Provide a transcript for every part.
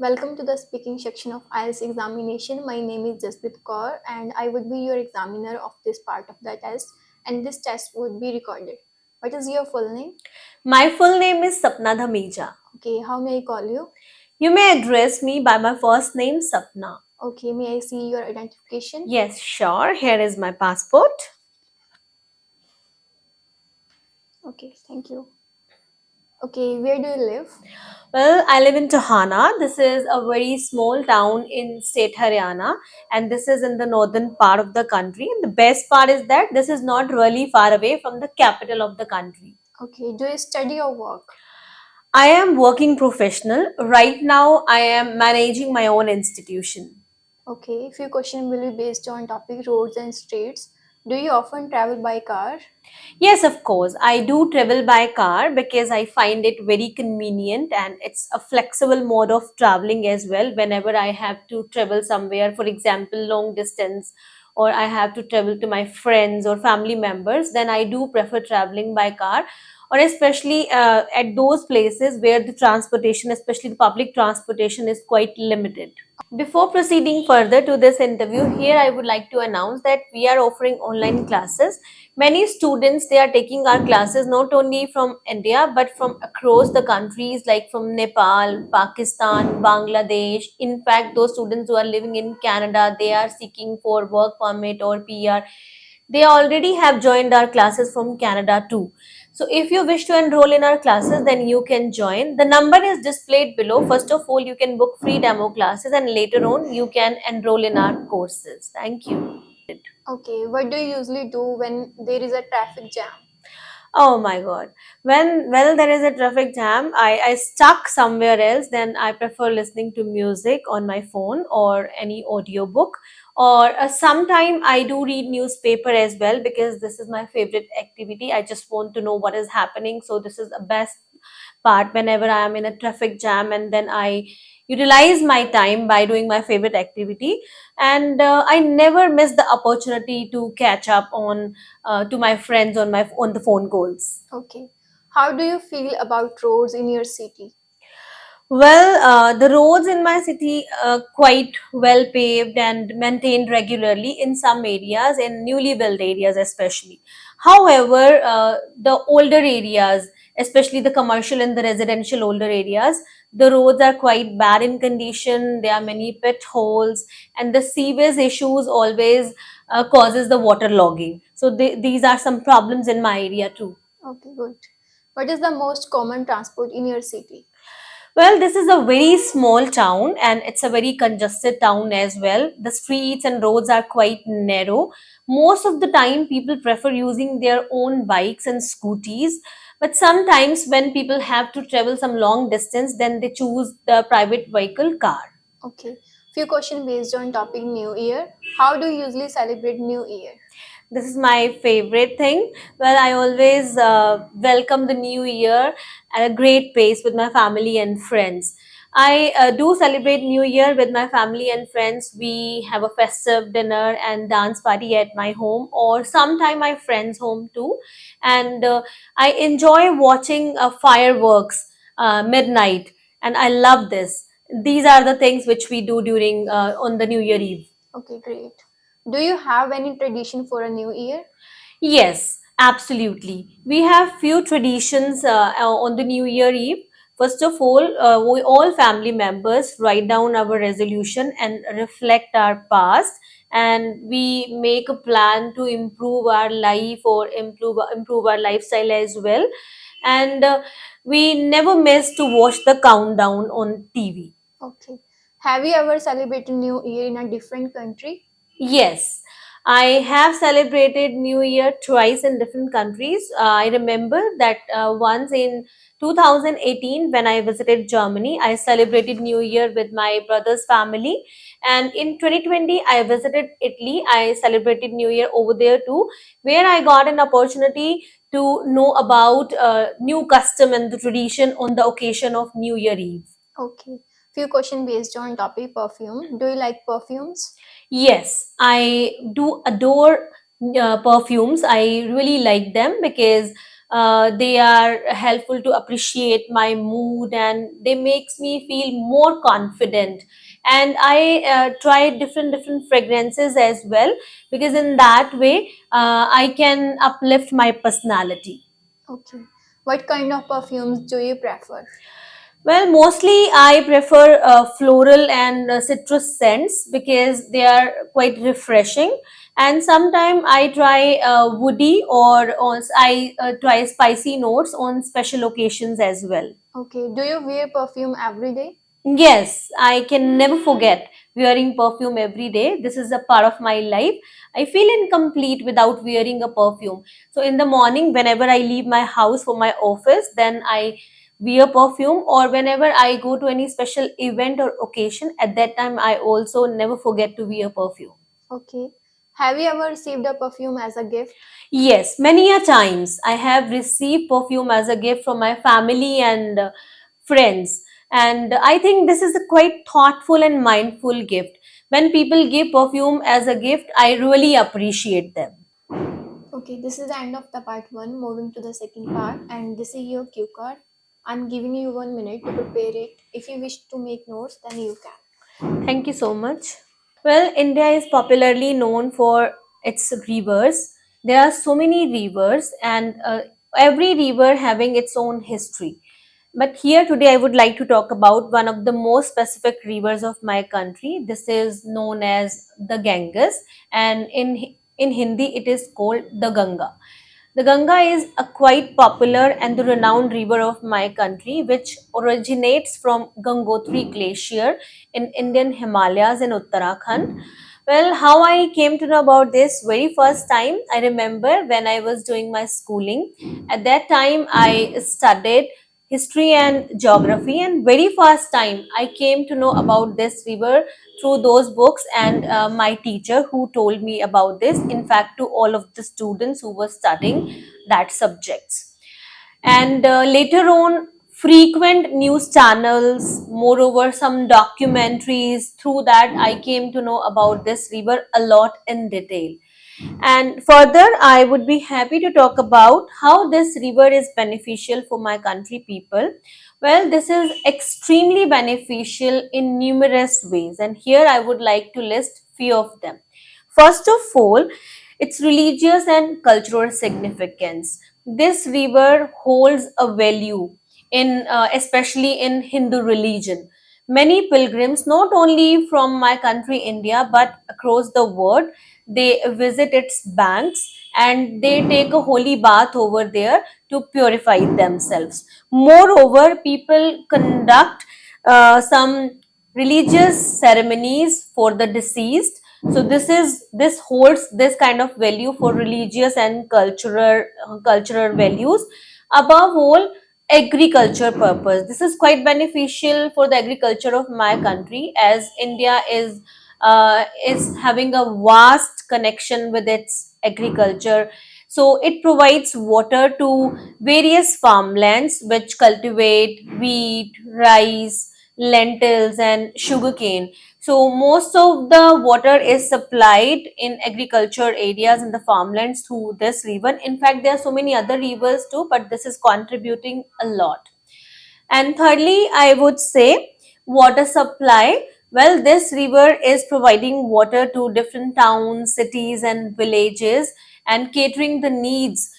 Welcome to the speaking section of IELTS examination. My name is Jaspreet Kaur and I would be your examiner of this part of the test, and this test would be recorded. What is your full name? My full name is Sapna Dhameja. Okay, how may I call you? You may address me by my first name, Sapna. Okay, may I see your identification? Yes, sure. Here is my passport. Okay, thank you. Okay, where do you live? Well, I live in Tohana. This is a very small town in state Haryana, and this is in the northern part of the country. And the best part is that this is not really far away from the capital of the country. Okay, do you study or work? I am working professional. Right now, I am managing my own institution. Okay, few questions will be based on topic roads and streets. Do you often travel by car? Yes, of course. I do travel by car because I find it very convenient and it's a flexible mode of traveling as well. Whenever I have to travel somewhere, for example, long distance, or I have to travel to my friends or family members, then I do prefer traveling by car, or especially at those places where the transportation, especially the public transportation, is quite limited. Before proceeding further to this interview, here I would like to announce that we are offering online classes. Many students, they are taking our classes not only from India but from across the countries like from Nepal, Pakistan, Bangladesh. In fact, those students who are living in Canada, they are seeking for work permit or PR. They already have joined our classes from Canada too. So if you wish to enroll in our classes, then you can join. The number is displayed below. First of all, you can book free demo classes and later on you can enroll in our courses. Thank you. Okay, what do you usually do when there is a traffic jam? Oh my god. When there is a traffic jam, I stuck somewhere else, then I prefer listening to music on my phone or any audiobook. Or sometime I do read newspaper as well because this is my favorite activity. I just want to know what is happening. So this is the best part whenever I am in a traffic jam, and then I utilize my time by doing my favorite activity, and I never miss the opportunity to catch up on to my friends on the phone calls. Okay, how do you feel about roads in your city? Well, the roads in my city are quite well paved and maintained regularly in some areas, in newly built areas especially. However, the older areas, especially the commercial and the residential older areas, the roads are quite bad in condition. There are many pit holes, and the sewage issues always causes the water logging. So these are some problems in my area too. Okay, good. What is the most common transport in your city? Well, this is a very small town and it's a very congested town as well. The streets and roads are quite narrow. Most of the time, people prefer using their own bikes and scooties. But sometimes, when people have to travel some long distance, then they choose the private vehicle car. Okay, few question based on topic New Year. How do you usually celebrate New Year? This is my favorite thing. Well, I always welcome the new year at a great pace with my family and friends. I do celebrate New Year with my family and friends. We have a festive dinner and dance party at my home, or sometime my friends' home too. And I enjoy watching fireworks midnight, and I love this. These are the things which we do during on the New Year Eve. Okay, great. Do you have any tradition for a New Year? Yes, absolutely. We have few traditions on the New Year Eve. First of all, we all family members write down our resolution and reflect our past, and we make a plan to improve our life or improve our lifestyle as well. And we never miss to watch the countdown on TV. Okay. Have you ever celebrated New Year in a different country? Yes, I have celebrated New Year twice in different countries. I remember that once in 2018, when I visited Germany, I celebrated New Year with my brother's family. And in 2020, I visited Italy. I celebrated New Year over there too, where I got an opportunity to know about new custom and the tradition on the occasion of New Year Eve. Okay. Few question based on topic perfume. Do you like perfumes? Yes, I do adore perfumes. I really like them because They are helpful to appreciate my mood, and they makes me feel more confident. And I try different fragrances as well, because in that way I can uplift my personality. Okay. What kind of perfumes do you prefer? Well, mostly I prefer floral and citrus scents because they are quite refreshing. And sometimes I try woody, or I try spicy notes on special occasions as well. Okay. Do you wear perfume every day? Yes, I can never forget wearing perfume every day. This is a part of my life. I feel incomplete without wearing a perfume. So in the morning, whenever I leave my house for my office, then I wear perfume, or whenever I go to any special event or occasion, at that time I also never forget to wear perfume. Okay. Have you ever received a perfume as a gift? Yes, many a times I have received perfume as a gift from my family and friends. And I think this is a quite thoughtful and mindful gift. When people give perfume as a gift, I really appreciate them. Okay, this is the end of the part one. Moving to the second part, and this is your cue card. I'm giving you 1 minute to prepare it. If you wish to make notes, then you can. Thank you so much. Well, India is popularly known for its rivers. There are so many rivers, and every river having its own history. But here today, I would like to talk about one of the most specific rivers of my country. This is known as the Ganges, and in Hindi, it is called the Ganga. The Ganga is a quite popular and the renowned river of my country, which originates from Gangotri Glacier in Indian Himalayas in Uttarakhand. Well, how I came to know about this very first time, I remember when I was doing my schooling. At that time, I studied history and geography, and very first time I came to know about this river through those books, and my teacher who told me about this, in fact to all of the students who were studying that subjects. And later on, frequent news channels, moreover some documentaries, through that I came to know about this river a lot in detail. And further, I would be happy to talk about how this river is beneficial for my country people. Well, this is extremely beneficial in numerous ways, and here I would like to list few of them. First of all, its religious and cultural significance. This river holds a value in, especially in Hindu religion. Many pilgrims, not only from my country India but across the world, they visit its banks and they take a holy bath over there to purify themselves. Moreover, people conduct some religious ceremonies for the deceased. So this holds this kind of value for religious and cultural values. Above all, agriculture purpose. This is quite beneficial for the agriculture of my country, as India is having a vast connection with its agriculture. So it provides water to various farmlands which cultivate wheat, rice, lentils, and sugarcane. So most of the water is supplied in agriculture areas in the farmlands through this river. In fact, there are so many other rivers too, but this is contributing a lot. And thirdly, I would say water supply. Well, this river is providing water to different towns, cities, and villages, and catering the needs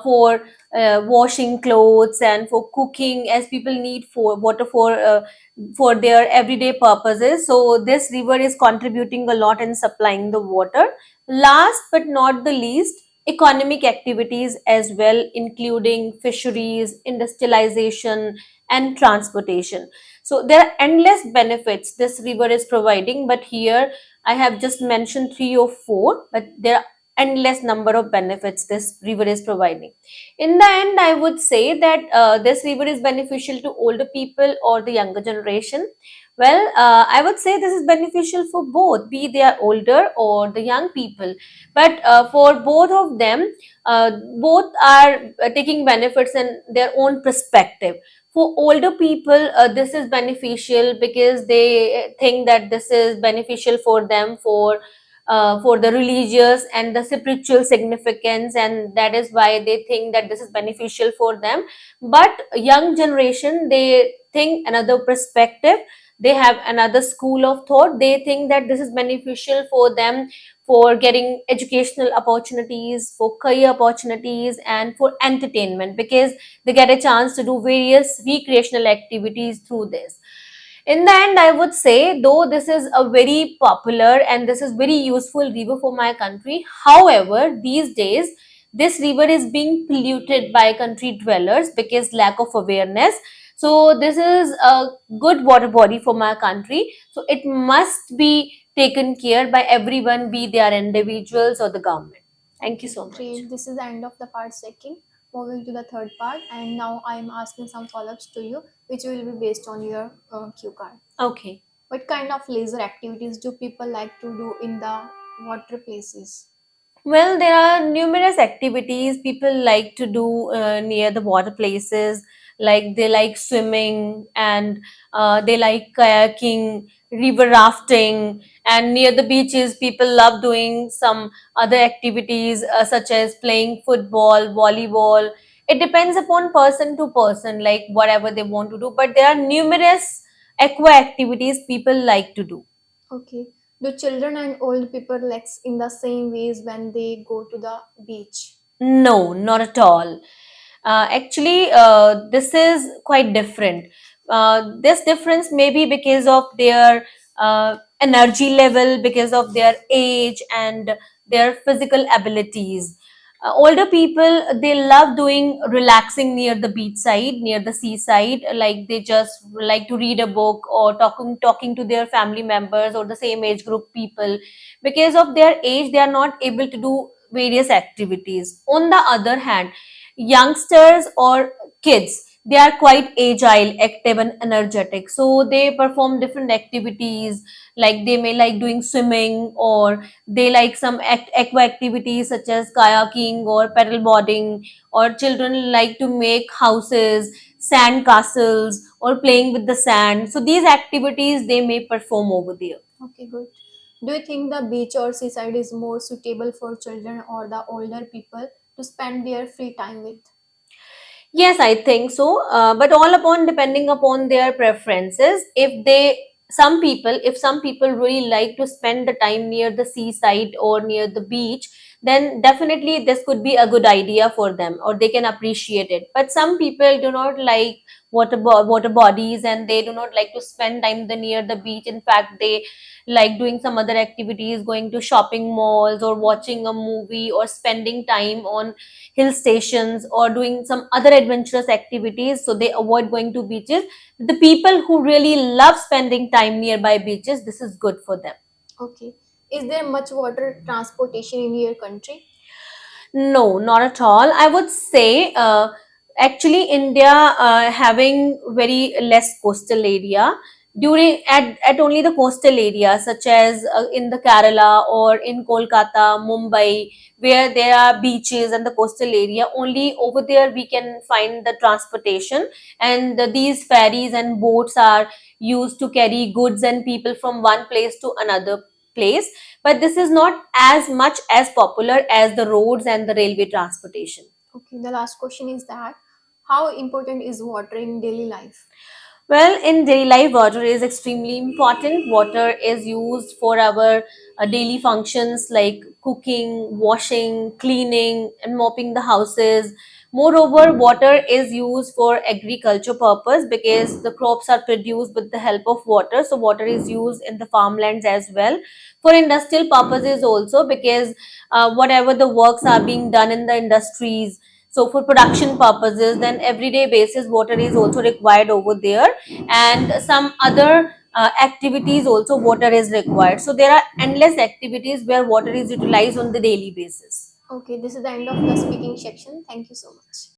for washing clothes and for cooking, as people need for water for their everyday purposes. So this river is contributing a lot in supplying the water. Last but not the least, economic activities as well, including fisheries, industrialization, and transportation. So there are endless benefits this river is providing, but here I have just mentioned three or four, but there are endless number of benefits this river is providing. In the end, I would say that this river is beneficial to older people or the younger generation. Well, I would say this is beneficial for both, be they are older or the young people. But for both of them, both are taking benefits in their own perspective. For older people, this is beneficial because they think that this is beneficial for them for for the religious and the spiritual significance, and that is why they think that this is beneficial for them. But young generation, they think another perspective, they have another school of thought. They think that this is beneficial for them for getting educational opportunities, for career opportunities, and for entertainment, because they get a chance to do various recreational activities through this. In the end, I would say, though this is a very popular and this is very useful river for my country, however, these days this river is being polluted by country dwellers because lack of awareness. So this is a good water body for my country. So it must be taken care by everyone, be they are individuals or the government. Thank you Okay, so much. great. This is the end of the part second. Moving to the third part, and now I am asking some follow-ups to you, which will be based on your cue card. Okay. What kind of leisure activities do people like to do in the water places? Well, there are numerous activities people like to do near the water places. Like they like swimming, and they like kayaking, river rafting, and near the beaches, people love doing some other activities such as playing football, volleyball. It depends upon person to person, like whatever they want to do. But there are numerous aqua activities people like to do. Okay. Do children and old people relax in the same ways when they go to the beach? No, not at all. Actually, this is quite different. This difference may be because of their energy level, because of their age and their physical abilities. Older people, they love doing relaxing near the beach side, near the seaside. Like they just like to read a book or talking to their family members or the same age group people. Because of their age, they are not able to do various activities. On the other hand, youngsters or kids, they are quite agile, active, and energetic. So they perform different activities, like they may like doing swimming, or they like some aqua activities such as kayaking or paddle boarding, or children like to make houses, sand castles, or playing with the sand. So these activities they may perform over there. Okay, good. Do you think the beach or seaside is more suitable for children or the older people to spend their free time with? Yes, I think so. But all upon depending upon their preferences. If some people really like to spend the time near the seaside or near the beach, then definitely this could be a good idea for them, or they can appreciate it. But some people do not like water bodies, and they do not like to spend time near the beach. In fact, they like doing some other activities, going to shopping malls or watching a movie or spending time on hill stations or doing some other adventurous activities, so they avoid going to beaches. The people who really love spending time nearby beaches, this is good for them. Okay. Is there much water transportation in your country? No, not at all. I would say, actually, India having very less coastal area at only the coastal area, such as in the Kerala or in Kolkata, Mumbai, where there are beaches and the coastal area. Only over there we can find the transportation, and these ferries and boats are used to carry goods and people from one place to another place, but this is not as much as popular as the roads and the railway transportation. Okay, the last question is that how important is water in daily life? Well, in daily life, water is extremely important. Water is used for our daily functions like cooking, washing, cleaning, and mopping the houses. Moreover, water is used for agriculture purpose because the crops are produced with the help of water. So, water is used in the farmlands as well. For industrial purposes also, because whatever the works are being done in the industries, so for production purposes, then everyday basis water is also required over there, and some other activities also water is required. So there are endless activities where water is utilized on the daily basis. Okay, this is the end of the speaking section. Thank you so much.